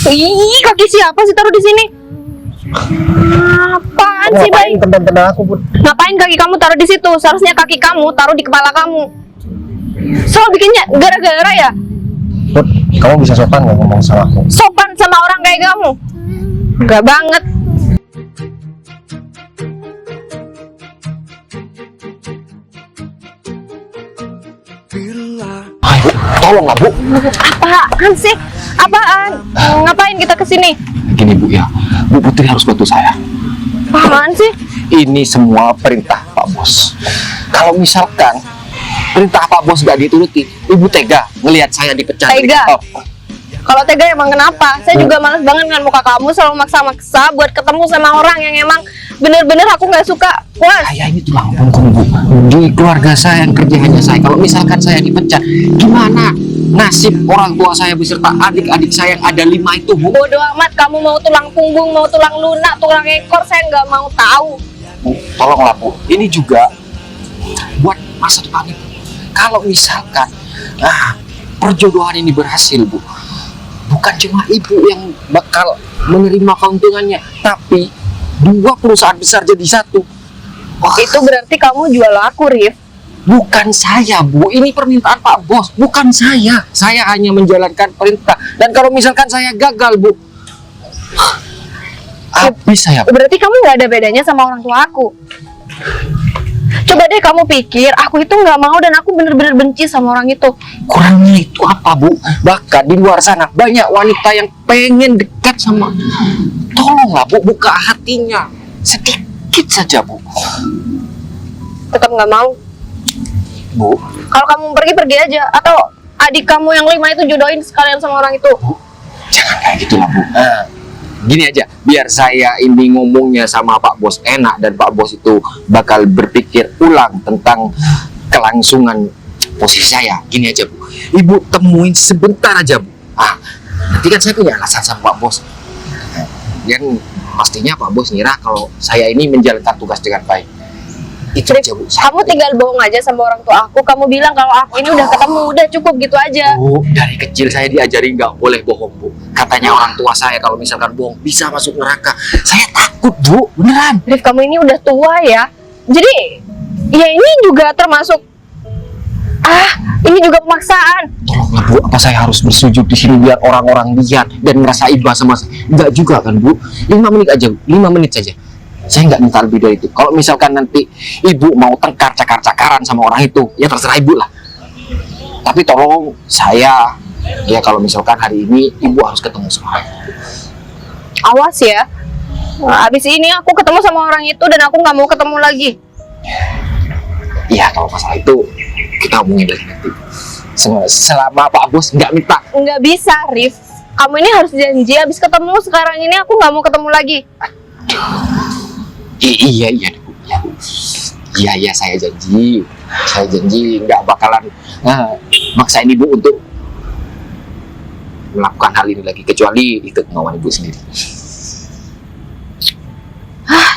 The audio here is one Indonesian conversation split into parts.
Ih, kaki siapa sih taruh di sini? Apaan sih, Bay? Teman-teman aku, Bud. Ngapain kaki kamu taruh di situ? Seharusnya kaki kamu taruh di kepala kamu. So bikinnya gara-gara ya? Bud, kamu bisa sopan nggak ngomong sama aku? Sopan sama orang kayak kamu? Enggak banget. Ayo, tolonglah, Bu. Apaan sih? Apaan? Ngapain kita kesini? Gini, Bu, ya. Bu Putri harus bantu saya. Apaan sih? Ini semua perintah Pak Bos. Kalau misalkan perintah Pak Bos gak dituruti, Ibu tega ngelihat saya dipecat. Tega? Oh, Kalau tega emang kenapa? Saya juga males banget dengan muka kamu selalu maksa-maksa buat ketemu sama orang yang emang bener-bener aku nggak suka. Puas. saya ini tulang punggung, Bu. Di keluarga saya yang kerja hanya saya. Kalau misalkan saya dipecat, gimana nasib orang tua saya beserta adik-adik saya yang ada 5 itu, Bu? Bodoh amat, kamu mau tulang punggung, mau tulang lunak, tulang ekor, saya nggak mau tahu. Bu, tolonglah, Bu. Ini juga buat masa depan Ibu. Kalau misalkan perjodohan ini berhasil, Bu, bukan cuma Ibu yang bakal menerima keuntungannya, tapi 2 perusahaan besar jadi satu. Wah, Itu berarti kamu jual aku, Rif. bukan saya, Bu. Ini permintaan Pak Bos, bukan saya. Saya hanya menjalankan perintah. Dan kalau misalkan saya gagal, Bu, habis saya. Berarti kamu nggak ada bedanya sama orang tua aku. Coba deh kamu pikir, aku itu nggak mau dan aku bener-bener benci sama orang itu. Kurangnya itu apa, Bu? Bahkan di luar sana banyak wanita yang pengen dekat sama. Tolonglah, Bu, buka hatinya sedikit saja, Bu. Tetap nggak mau. Bu, Kalau kamu pergi aja, atau adik kamu yang 5 itu jodohin sekalian sama orang itu. jangan kayak gitu lah, Bu. Gini aja, biar saya ini ngomongnya sama Pak Bos enak dan Pak Bos itu bakal berpikir ulang tentang kelangsungan posisi saya. Gini aja, Bu. Ibu temuin sebentar aja, Bu. Nanti kan saya punya alasan sama Pak Bos. Dan pastinya Pak Bos ngira kalau saya ini menjalankan tugas dengan baik. Itu aja, Bu. Kamu tinggal bohong aja sama orang tua aku. Kamu bilang kalau aku ini udah ketemu, udah cukup gitu aja. Bu, dari kecil saya diajari nggak boleh bohong, Bu. Katanya orang tua saya kalau misalkan bohong bisa masuk neraka. Saya takut, Bu, beneran. Rif, kamu ini udah tua ya. Jadi, ya ini juga termasuk ini juga pemaksaan. Tolonglah, Bu, apa saya harus bersujud di sini biar orang-orang lihat dan merasa iba sama saya? Enggak juga kan, Bu? 5 menit aja, Bu. 5 menit saja. Saya nggak minta lebih dari itu. Kalau misalkan nanti Ibu mau tengkar cakar-cakaran sama orang itu, ya terserah Ibu lah. Tapi tolong saya, ya kalau misalkan hari ini Ibu harus ketemu sama saya. Awas ya. Abis ini aku ketemu sama orang itu dan aku nggak mau ketemu lagi. Iya, kalau masalah itu kita omongin lagi nanti. Selama Pak Bos nggak minta. Nggak bisa, Rif. Kamu ini harus janji abis ketemu sekarang ini aku nggak mau ketemu lagi. Iya, Bu. Iya, saya janji. Saya janji nggak bakalan maksain Ibu untuk melakukan hal ini lagi, kecuali itu kemauan Ibu sendiri.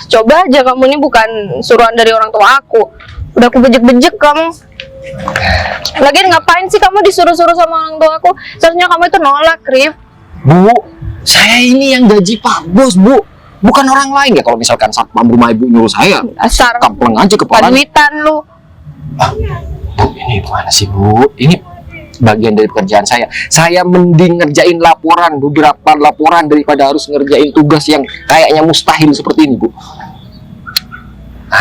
Coba aja, kamu ini bukan suruhan dari orang tua aku. Udah aku bejek-bejek kamu. Lagian ngapain sih kamu disuruh-suruh sama orang tua aku? Seharusnya kamu itu nolak, Rif. Bu, saya ini yang gaji Pak Bos, Bu. Bukan orang lain ya. Kalau misalkan satpam rumah Ibu nyuruh saya, Dasar kampleng aja kepala. paduitan lu. Bu, ini gimana sih, Bu? Ini bagian dari pekerjaan saya. Saya mending ngerjain beberapa laporan daripada harus ngerjain tugas yang kayaknya mustahil seperti ini, Bu.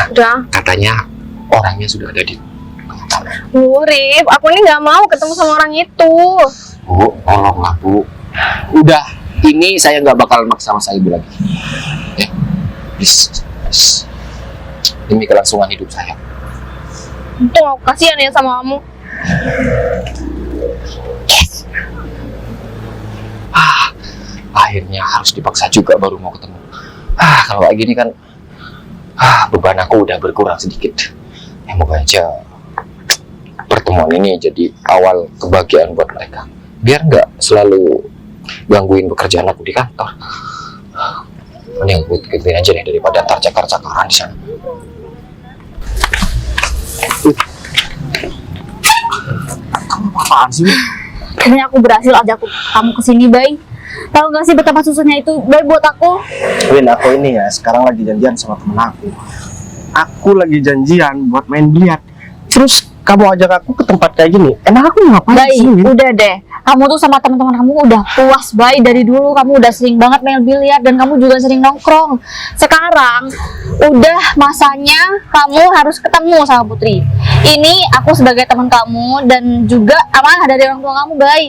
Udah. Katanya orangnya sudah ada di Rif, aku ini nggak mau ketemu sama orang itu. Bu, tolonglah, Bu. Udah, ini saya nggak bakal maksa sama Ibu lagi. Ya, please. Demi kelangsungan hidup saya. Untung aku kasihan ya sama kamu. Yes. Akhirnya harus dipaksa juga baru mau ketemu. Kalau kayak gini kan, beban aku udah berkurang sedikit. Ya, moga aja pertemuan ini jadi awal kebahagiaan buat mereka. Biar nggak selalu gangguin pekerjaan aku di kantor. Mending aku ikutin aja deh daripada ntar cakar-cakaran di sana. Kamu apaan sih, Bu? Akhirnya aku berhasil ajak kamu ke sini, Bay. Tahu gak sih betapa susahnya itu, Bay, buat aku? Win, aku ini ya sekarang lagi janjian sama temen aku. Aku lagi janjian buat main biliar. Terus kamu ajak aku ke tempat kayak gini. Emang aku ngapain Bay, sih, Win? udah deh. Kamu tuh sama teman-teman kamu udah puas, Bay. Dari dulu kamu udah sering banget main biliar dan kamu juga sering nongkrong. Sekarang udah masanya kamu harus ketemu sama Putri. Ini aku sebagai teman kamu dan juga amanah dari orang tua kamu, Bay.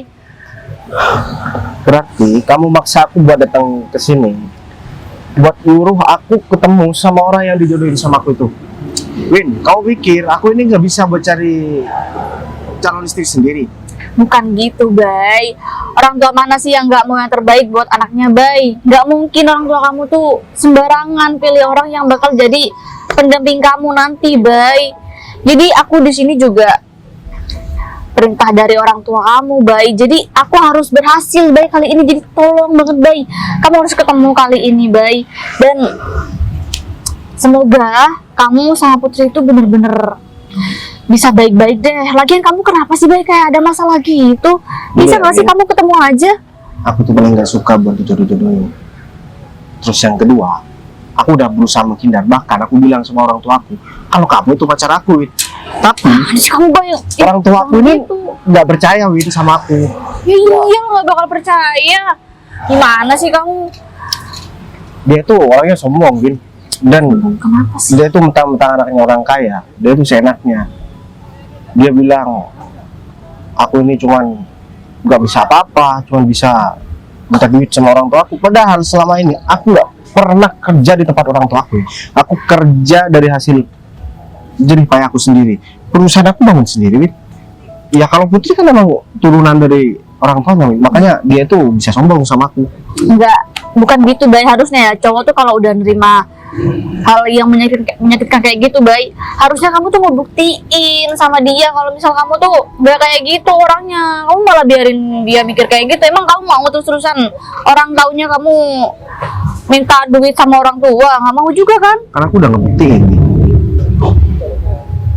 Berarti kamu maksa aku buat datang ke sini. Buat nyuruh aku ketemu sama orang yang dijodohin sama aku itu. Win, kamu pikir aku ini nggak bisa buat cari calon istri sendiri? Bukan gitu, Bay. Orang tua mana sih yang nggak mau yang terbaik buat anaknya, Bay? Nggak mungkin orang tua kamu tuh sembarangan pilih orang yang bakal jadi pendamping kamu nanti, Bay. Jadi aku di sini juga perintah dari orang tua kamu, Bay. Jadi aku harus berhasil, Bay, kali ini. Jadi tolong banget, Bay. Kamu harus ketemu kali ini, Bay. Dan semoga kamu sama Putri itu bener-bener bisa baik-baik deh. Lagian kamu kenapa sih, Bay, kayak ada masalah gitu? Bisa Iya, gak sih iya. kamu ketemu aja? Aku tuh paling nggak suka buat dijodoh-jodohin. Terus yang kedua, aku udah berusaha menghindar. Bahkan aku bilang sama orang tua aku, kalau kamu itu pacar aku, Win. Tapi Ada sih kamu, Bay. orang tua aku ini Gitu. nggak percaya, Win, sama aku. Ya iya, lo gak bakal percaya. Gimana sih kamu? Dia tuh orangnya sombong, Win. Dan Kenapa sih? dia tuh mentang-mentang anaknya orang kaya. Dia tuh seenaknya. Dia bilang, aku ini cuman nggak bisa apa-apa, cuman bisa minta duit sama orang tua aku. Padahal selama ini aku nggak pernah kerja di tempat orang tua aku. Aku kerja dari hasil jerih payah aku sendiri. Perusahaan aku bangun sendiri, Win. Ya kalau Putri kan emang turunan dari orang tuanya, Win. Makanya dia tuh bisa sombong sama aku. Enggak, bukan gitu, Bay. Harusnya ya cowok tuh kalau udah nerima hal yang menyakitkan kayak gitu, Bay, harusnya kamu tuh ngebuktiin sama dia kalau misal kamu tuh gak kayak gitu orangnya. Kamu malah biarin dia mikir kayak gitu. Emang kamu mau terus-terusan orang taunya kamu minta duit sama orang tua? Nggak mau juga kan? Karena aku udah ngebuktiin, Win.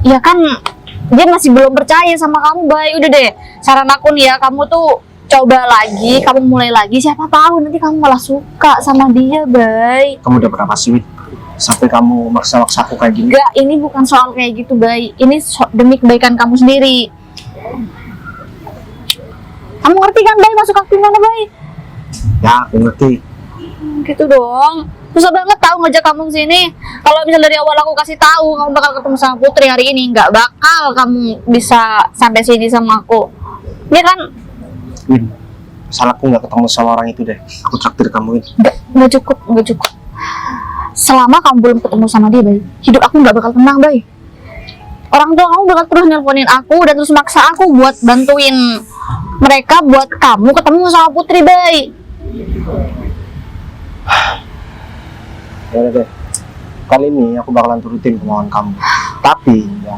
Ya kan dia masih belum percaya sama kamu, Bay. Udah deh, saran aku nih ya, kamu tuh coba lagi, kamu mulai lagi. Siapa tahu nanti kamu malah suka sama dia, Bay. Kamu udah berapa sih, Win? Sampai kamu maksa-maksa aku kayak gini. Enggak, ini bukan soal kayak gitu, Bay. Ini demi kebaikan kamu sendiri. Kamu ngerti kan, Bay, masuk aktif mana, Bay? Ya, aku ngerti. Gitu dong. Susah banget tahu ngajak kamu ke sini. Kalau misal dari awal aku kasih tahu kamu bakal ketemu sama Putri hari ini, nggak bakal kamu bisa sampai sini sama aku. Iya kan? Win, salahku nggak ketemu sama orang itu deh. Aku traktir kamu, Win. Nggak cukup, nggak cukup. Selama kamu belum ketemu sama dia, Bay, hidup aku nggak bakal tenang, Bay. Orang tua kamu bakal terus nelponin aku dan terus maksa aku buat bantuin mereka buat kamu ketemu sama Putri, Bay. Ya udah deh. Kali ini aku bakalan turutin kemauan kamu. Tapi ya,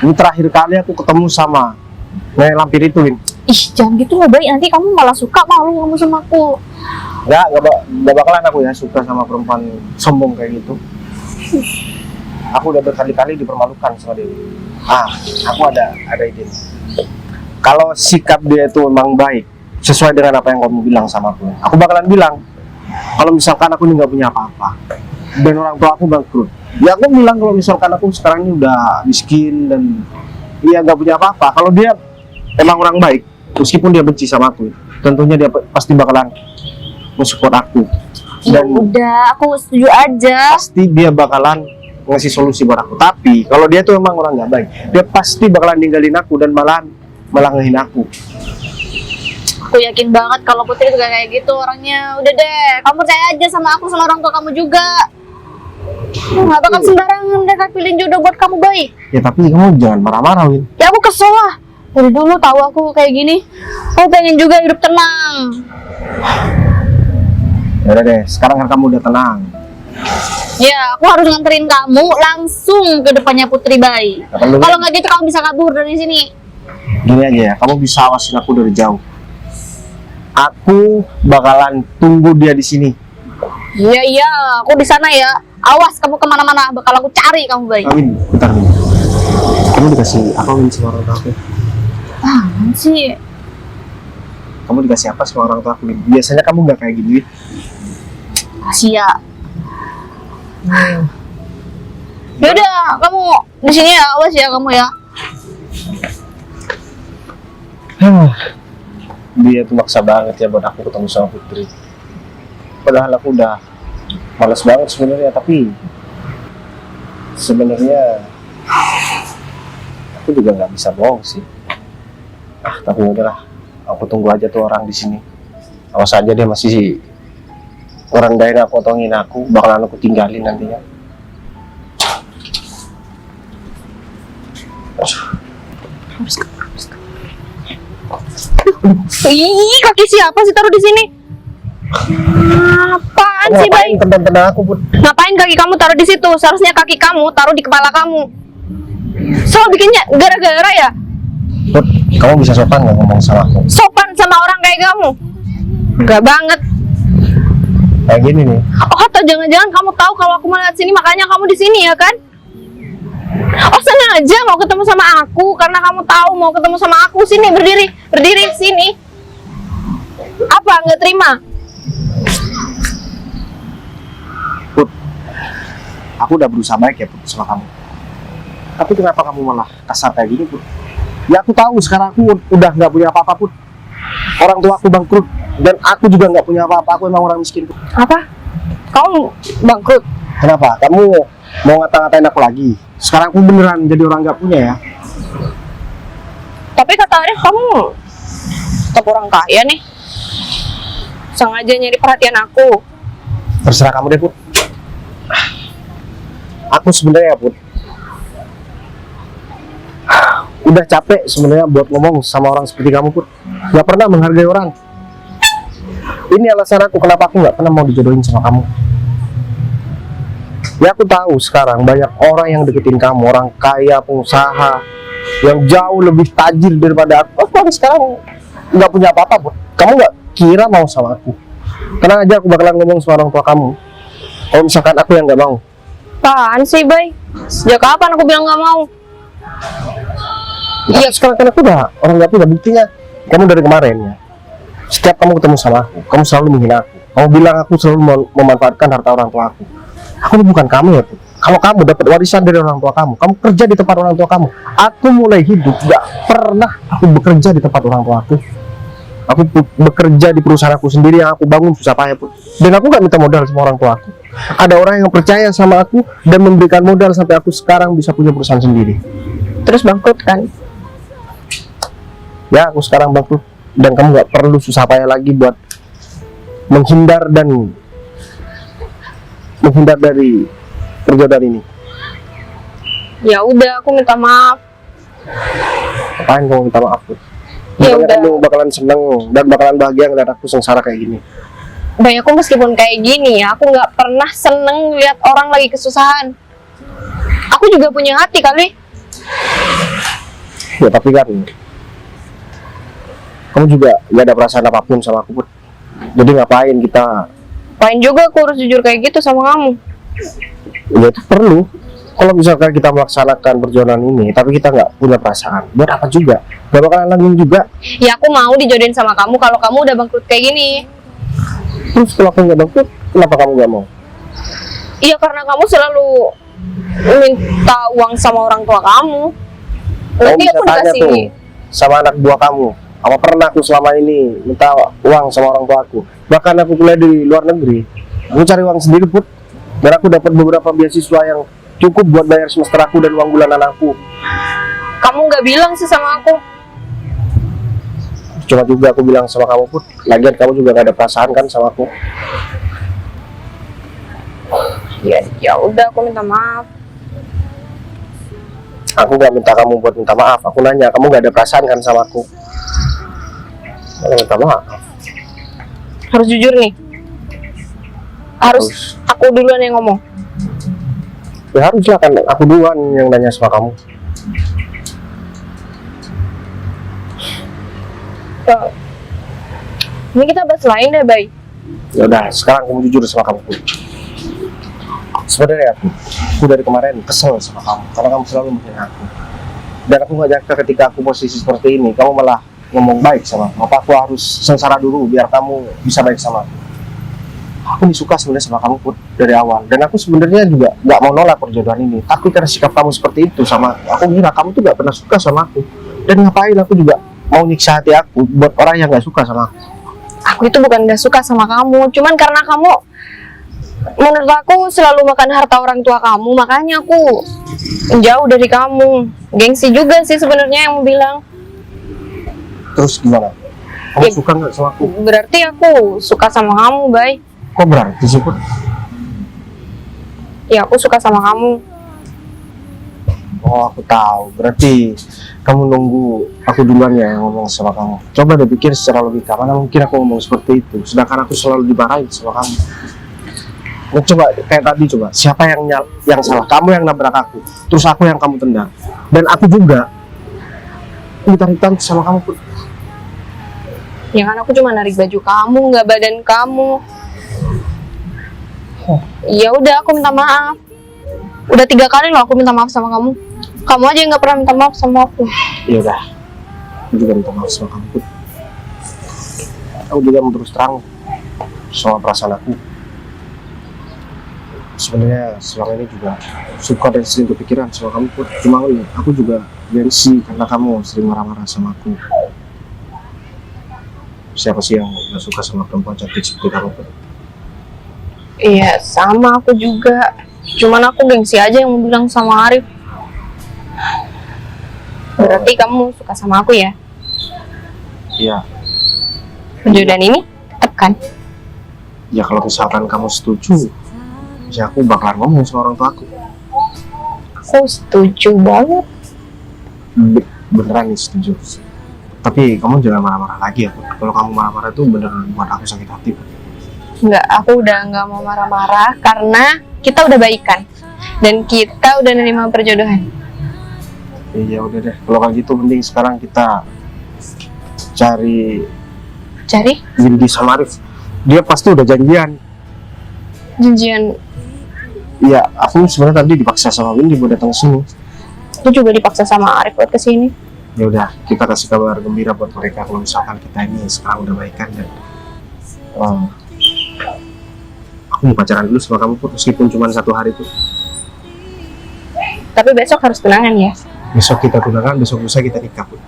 ini terakhir kali aku ketemu sama nenek lampir itu, Win. Ih, jangan gitu loh, Bay. Nanti kamu malah suka malu kamu sama aku. Nggak bakalan aku ya suka sama perempuan sombong kayak gitu. Aku udah berkali-kali dipermalukan sama dia. Aku ada ide. Kalau sikap dia itu memang baik, sesuai dengan apa yang kamu bilang sama aku bakalan bilang, kalau misalkan aku ini nggak punya apa-apa dan orang tua aku bangkrut, ya aku bilang kalau misalkan aku sekarang ini udah miskin dan dia nggak punya apa-apa. Kalau dia emang orang baik, meskipun dia benci sama aku, tentunya dia pasti bakalan mensupport aku. Ya Dan udah, aku setuju aja. pasti dia bakalan ngasih solusi buat aku. Tapi kalau dia tuh emang orang nggak baik, dia pasti bakalan ninggalin aku dan malah ngehina aku. Aku yakin banget kalau Putri juga kayak gitu orangnya. Udah deh, kamu percaya aja sama aku, sama orang tua kamu juga. Nggak bakal sembarangan mereka pilih jodoh buat kamu, Bay. Ya tapi kamu jangan marah-marah, Win. Ya aku kesel lah. Dari dulu tahu aku kayak gini. Aku pengen juga hidup tenang. Ya udah deh, sekarang kan kamu udah tenang. Ya, aku harus nganterin kamu langsung ke depannya Putri, Bay. Nggak perlu, Kalau Win. nggak gitu kamu bisa kabur dari sini. Gini aja ya, kamu bisa awasin aku dari jauh. Aku bakalan tunggu dia di sini. Iya, aku di sana ya. Awas kamu kemana-mana, bakal aku cari kamu, Bay. Win, bentar Win. Kamu dikasih apa, Win, sama orang tua aku? Apaan sih? Kamu dikasih apa sama orang tua aku? Biasanya kamu nggak kayak gini. Sia. Yaudah, kamu di sini ya, awas ya kamu ya. Dia tuh maksa banget ya buat aku ketemu sama Putri. Padahal aku udah malas banget sebenarnya, tapi sebenarnya aku juga nggak bisa bohong sih. Tapi udahlah, aku tunggu aja tuh orang di sini. Awas aja dia masih ngerendahin aku atau ngin aku, bakalan aku tinggalin nantinya. Ih, kaki siapa sih taruh di sini? Apaan sih, Bay? Ngapain tendang-tendang aku, Put? Ngapain kaki kamu taruh di situ? Seharusnya kaki kamu taruh di kepala kamu. Selalu bikinnya gara-gara ya? Put, kamu bisa sopan nggak ngomong sama aku? Sopan sama orang kayak kamu? Enggak banget. Kayak gini nih. Oh, atau jangan-jangan kamu tahu kalau aku mau lewat sini, makanya kamu di sini ya kan? Oh, sengaja mau ketemu sama aku karena kamu tahu mau ketemu sama aku. Sini, berdiri sini. Apa? Nggak terima? Put, aku udah berusaha baik ya Put sama kamu. Tapi kenapa kamu malah kasar kayak gini, Put? Ya aku tahu sekarang aku udah nggak punya apa-apa, Put. Orang tua aku bangkrut dan aku juga nggak punya apa-apa. Aku emang orang miskin, Put. Apa? Kamu bangkrut? Kenapa? Kamu mau ngata-ngatain aku lagi? Sekarang aku beneran jadi orang nggak punya ya? Tapi kata Arif kamu tetap orang kaya nih. Sengaja nyari perhatian aku. Terserah kamu deh, Put. Aku sebenarnya, Put, udah capek sebenarnya buat ngomong sama orang seperti kamu, Put. Gak pernah menghargai orang. Ini alasan aku kenapa aku gak pernah mau dijodohin sama kamu. Ya aku tahu sekarang banyak orang yang deketin kamu, orang kaya, pengusaha yang jauh lebih tajir daripada aku. Aku sekarang nggak punya apa-apa, Put. Kamu nggak kira mau sama aku? Tenang aja, aku bakalan ngomong sama orang tua kamu. Kalau misalkan aku yang nggak mau. Apaan sih, Bay? Sejak kapan aku bilang nggak mau? Iya, sekarang kan aku udah orang nggak punya buktinya. Kamu dari kemarin ya, setiap kamu ketemu sama aku, kamu selalu menghina aku. Kamu bilang aku selalu memanfaatkan harta orang tua aku. Aku ini bukan kamu ya, Put. Kalau kamu dapat warisan dari orang tua kamu kerja di tempat orang tua kamu. Aku mulai hidup gak pernah aku bekerja di tempat orang tua aku. Aku bekerja di perusahaan aku sendiri yang aku bangun susah payah, Put. Dan aku gak minta modal sama orang tua aku. Ada orang yang percaya sama aku dan memberikan modal sampai aku sekarang bisa punya perusahaan sendiri. Terus bangkrut kan? Ya, aku sekarang bangkrut dan kamu gak perlu susah payah lagi buat menghindar dari perjodohan ini. Ya udah, aku minta maaf. Apain kamu minta maaf, Put? Ya Bukannya udah. kamu bakalan seneng dan bakalan bahagia ngeliat aku sengsara kayak gini. Bay, aku meskipun kayak gini ya, aku nggak pernah seneng lihat orang lagi kesusahan. Aku juga punya hati kali. Ya tapi kan kamu juga gak ada perasaan apapun sama aku, Put. Jadi ngapain kita? Ngapain juga aku harus jujur kayak gitu sama kamu? Ya itu perlu. Kalau misalkan kita melaksanakan perjalanan ini tapi kita nggak punya perasaan, buat apa juga? Gak bakalan langgeng juga. Ya aku mau dijodohin sama kamu kalau kamu udah bangkrut kayak gini. Terus kalau aku nggak bangkrut, kenapa kamu nggak mau? Iya, karena kamu selalu minta uang sama orang tua kamu. Kamu Nanti bisa aku tanya dikasih. tuh sama anak buah kamu. Apa pernah aku selama ini minta uang sama orang tua aku? Bahkan aku kuliah di luar negeri, aku cari uang sendiri, Put. Dan aku dapat beberapa beasiswa yang cukup buat bayar semester aku dan uang bulanan aku. Kamu nggak bilang sih sama aku. Cuma juga aku bilang sama kamu, Put. Lagian kamu juga gak ada perasaan kan sama aku. Ya udah, aku minta maaf. Aku gak minta kamu buat minta maaf. Aku nanya, kamu gak ada perasaan kan sama aku? Aku minta maaf. Harus jujur nih. Harus aku duluan yang ngomong. Ya haruslah kan, aku duluan yang nanya sama kamu. Ini kita bahas lain deh, Bay. Ya udah, sekarang kamu jujur sama kamu, Put. Sebenarnya aku dari kemarin kesel sama kamu karena kamu selalu menghina aku. Dan aku gak nyangka ketika aku posisi seperti ini, kamu malah ngomong baik sama aku? Apa aku harus sengsara dulu biar kamu bisa baik sama aku? Aku nih suka sebenarnya sama kamu Put dari awal, dan aku sebenarnya juga nggak mau nolak perjodohan ini. Tapi karena sikap kamu seperti itu sama aku kira kamu tuh nggak pernah suka sama aku. Dan ngapain aku juga mau nyiksa hati aku buat orang yang nggak suka sama aku? Aku itu bukan gak suka sama kamu, cuman karena kamu menurut aku selalu makan harta orang tua kamu, makanya aku jauh dari kamu. Gengsi juga sih sebenarnya yang mau bilang. Terus gimana? Kamu Ya, suka nggak sama aku? Berarti aku suka sama kamu, Bay. Kok berarti sih Put? Ya aku suka sama kamu. Oh, aku tahu. Berarti kamu nunggu aku duluan ya yang ngomong sama kamu. Coba deh pikir secara logika, mana mungkin aku ngomong seperti itu, sedangkan aku selalu dimarahin sama kamu. Nah, coba kayak tadi, coba siapa yang salah? Kamu yang nabrak aku, terus aku yang kamu tendang, dan aku juga ditarik-tarik sama kamu Put. Ya kan aku cuma narik baju kamu, nggak badan kamu. Ya udah, aku minta maaf. Udah 3 kali loh aku minta maaf sama kamu. Kamu aja yang nggak pernah minta maaf sama aku. Ya udah, aku juga minta maaf sama kamu Put. Aku juga mau terus terang soal perasaan aku. Sebenarnya selama ini juga suka dan sering kepikiran sama kamu Put. Cuma aku juga gengsi karena kamu sering marah-marah sama aku. Siapa sih yang gak suka sama perempuan cantik seperti kamu Put? Iya, sama aku juga. Cuman aku gengsi aja yang mau bilang sama Arif. Berarti kamu suka sama aku ya? Iya. Perjodohan ini tetap kan? Ya kalau misalkan kamu setuju, ya aku bakalan ngomong sama orang tua aku. Aku setuju banget. Beneran nih setuju. Tapi kamu jangan marah-marah lagi ya Put. Kalau kamu marah-marah itu beneran buat aku sakit hati Put. Enggak, aku udah nggak mau marah-marah karena kita udah baikan. Dan kita udah nerima perjodohan. Iya udah deh, kalau kayak gitu mending sekarang kita cari Cari Windy sama Arif. Dia pasti udah janjian. janjian. Iya, aku sebenarnya tadi dipaksa sama Windy buat datang sini. Aku juga dipaksa sama Arif buat kesini. Ya udah, kita kasih kabar gembira buat mereka kalau misalkan kita ini sekarang udah baikan dan aku mau pacaran dulu sama kamu Put, meskipun cuma 1 hari tuh. Tapi besok harus tunangan ya. Besok kita tunangan, besok lusa kita nikah Put.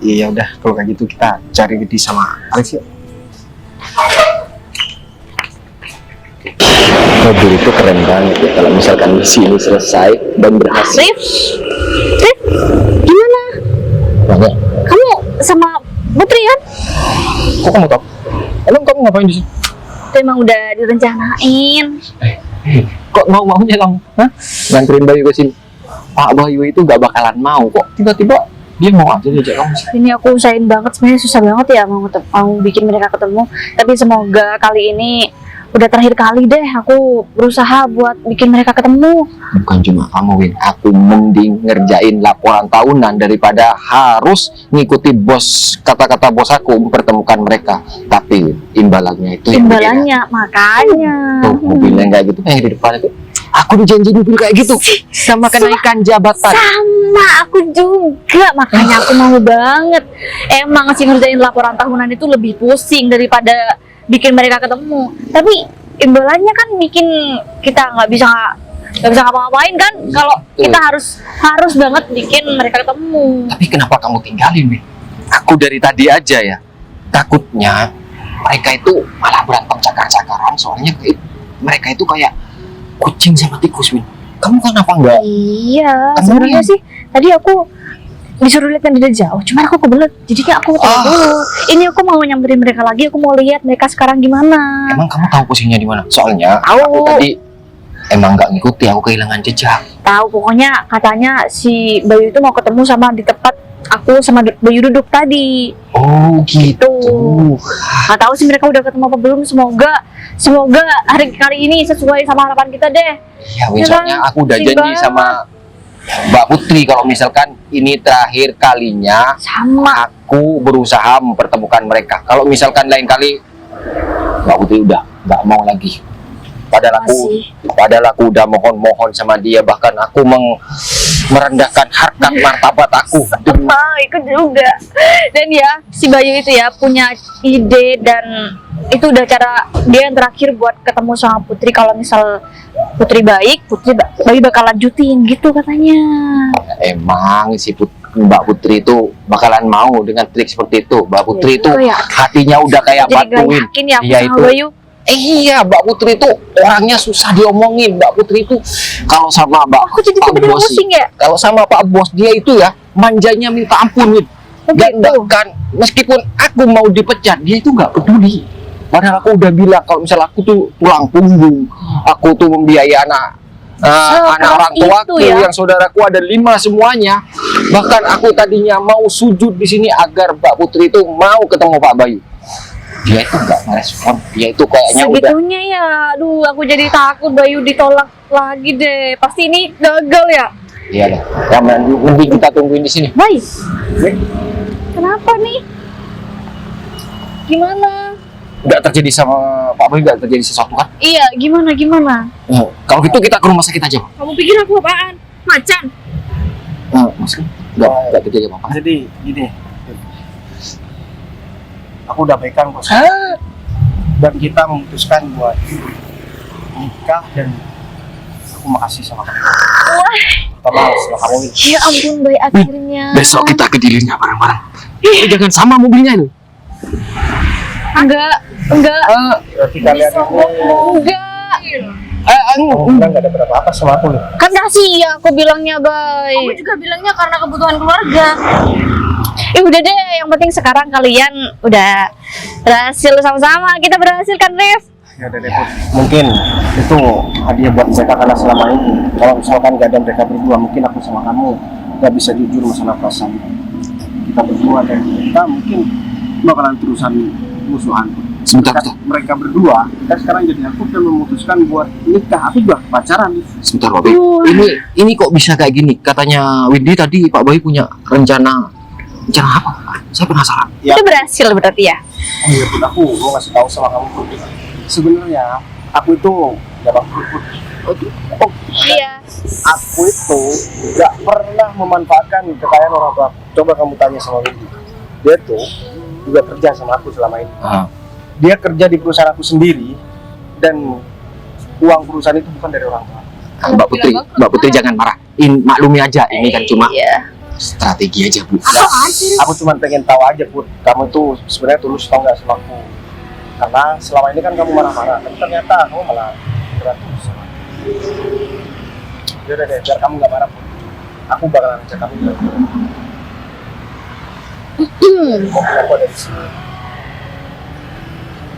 Iya udah, kalau kayak gitu kita cari Windy sama Arif yuk. Mobil itu keren banget ya kalau misalkan misi ini selesai dan berhasil. Rif, Rif, gimana? Banyak. Kamu sama Putri kan? Kok kamu tahu? Emang kamu ngapain di sini? Itu emang udah direncanain. Kok mau-maunya kamu? Hah? Nganterin Bayu ke sini? Pak Bayu itu gak bakalan mau kok. Tiba-tiba dia mau aja diajak kamu. Ini aku usahain banget, sebenarnya susah banget ya mau bikin mereka ketemu. Tapi semoga kali ini udah terakhir kali deh aku berusaha buat bikin mereka ketemu. Bukan cuma kamu Win, aku mending ngerjain laporan tahunan daripada harus ngikuti bos, kata-kata bos aku mempertemukan mereka. Tapi imbalannya itu yang Imbalannya makanya. bikin- tuh mobilnya kayak gitu di depan itu. Aku dijanji mobil kayak gitu sama kenaikan jabatan. Sama aku juga, makanya aku mau banget. Emang sih ngerjain laporan tahunan itu lebih pusing daripada bikin mereka ketemu. Tapi imbalannya kan bikin kita nggak bisa ngapa-ngapain kan kalau kita harus banget bikin mereka ketemu. Tapi kenapa kamu tinggalin Win? Aku dari tadi aja ya takutnya mereka itu malah berantem cakar-cakaran, soalnya mereka itu kayak kucing sama tikus Win. Kamu kenapa enggak? Iya, Kamu sebenarnya lihat. sih tadi aku disuruh lihat yang dari jauh, cuman aku kebelet, jadinya aku tahu dulu. Ini aku mau nyamperin mereka lagi, aku mau lihat mereka sekarang gimana. Emang kamu tahu posisinya di mana? Soalnya Tahu. aku tadi emang nggak ngikuti, aku kehilangan jejak. Tahu, pokoknya katanya si Bayu itu mau ketemu sama di tempat aku sama Bayu duduk tadi. Oh gitu. Nggak tahu sih mereka udah ketemu apa belum. Semoga hari kali ini sesuai sama harapan kita deh. Ya Win, Ya soalnya kan? aku udah Sedih janji banget. sama Mbak Putri kalau misalkan ini terakhir kalinya Sama. aku berusaha mempertemukan mereka. Kalau misalkan lain kali Mbak Putri udah nggak mau lagi. Padahal aku udah mohon-mohon sama dia, bahkan aku merendahkan harkat martabat aku. Sama, ikut juga. Dan ya, si Bayu itu ya punya ide dan itu udah cara dia yang terakhir buat ketemu sama Putri. Kalau misal Putri baik, Bayu bakal lanjutin gitu katanya. Emang si Mbak Putri itu bakalan mau dengan trik seperti itu. Mbak Putri itu itu ya. hatinya udah kayak Jadi gak batuin. yakin ya aku Iya, sama itu. Bayu. Iya, Mbak Putri itu orangnya susah diomongin. Mbak Putri itu kalau sama Aku jadi Pak tiba-tiba Bos, pusing ya. kalau sama Pak Bos dia itu ya manjanya minta ampun, Win. Dan Begitu. bahkan meskipun aku mau dipecat, dia itu nggak peduli. Padahal aku udah bilang kalau misalnya aku tuh tulang punggung, aku tuh membiayai anak anak orang tuaku itu ya. yang saudaraku ada 5 semuanya. Bahkan aku tadinya mau sujud di sini agar Mbak Putri itu mau ketemu Pak Bayu. Dia itu nggak merespon. Dia itu kayaknya udah. Segitunya ya. Aduh, aku jadi takut Bayu ditolak lagi deh. Pasti ini gagal ya. Iya deh. Ya, mending kita tungguin di sini. Bayu, kenapa nih? Gimana? Nggak terjadi sama Pak Bayu, nggak terjadi sesuatu kan? Iya, gimana? Kalau gitu kita ke rumah sakit aja, Pak. Kamu pikir aku apaan? Macan. Mas, nggak terjadi apa-apa. Jadi gini, aku udah baikan bos. Dan kita memutuskan buat nikah dan aku makasih sama kamu. Pertama sama kamu. Win. Ya ampun, Bayu akhirnya. Besok kita ke dealernya bareng-bareng. Jangan sama mobilnya itu. Enggak. Berarti kalian Enggak. enggak ada berapa apa sama aku nih. Kan kasih ya aku bilangnya, Bay. Aku juga bilangnya karena kebutuhan keluarga. Udah deh, yang penting sekarang kalian udah berhasil sama-sama. Kita berhasil kan, Rif? Ya udah deh, Put. Mungkin itu hadiah buat mereka karena selama ini kalau misalkan gak ada mereka berdua, mungkin aku sama kamu gak bisa jujur masalah perasaan kita berdua dan kita mungkin bakalan terusan musuhan. Sebentar, Mereka berdua, kita sekarang jadi aku dan memutuskan buat nikah. Aku juga pacaran nih. sebentar, Pak Bayu. Ini kok bisa kayak gini? Katanya Windy tadi Pak Bayu punya rencana apa? Saya penasaran. Ya. Itu berhasil berarti ya? Oh iya, Put, aku mau ngasih tahu sama kamu, Put. Sebenarnya aku itu gak bangkrut, Put. Iya. Aku itu gak pernah memanfaatkan kekayaan orang tua. Coba kamu tanya sama Windy. Dia tuh juga kerja sama aku selama ini. Dia kerja di perusahaan aku sendiri dan uang perusahaan itu bukan dari orang tua. Mbak Putri jangan marah. Maklumi aja, ini kan cuma Iya. strategi aja, Bu. Aku cuma pengen tahu aja, Put, kamu tuh sebenarnya tulus tau nggak sama aku? Karena selama ini kan kamu marah-marah, tapi ternyata kamu malah beratus sama aku. Yaudah deh, biar kamu nggak marah, Put. Aku bakalan ajak kamu jalan. Mobil aku ada di sini.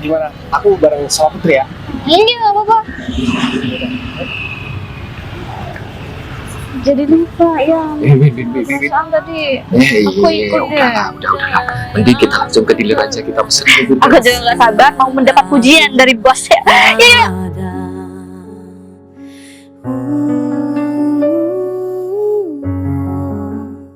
Gimana? Aku bareng sama Putri ya? Iya, nggak apa-apa. Jadi lupa ya. Perasaan tadi. Aku ikut deh. Udah. Mending kita langsung ke dealer aja, kita pesen. Aku juga nggak sabar mau mendapat pujian dari bos ya. Iya,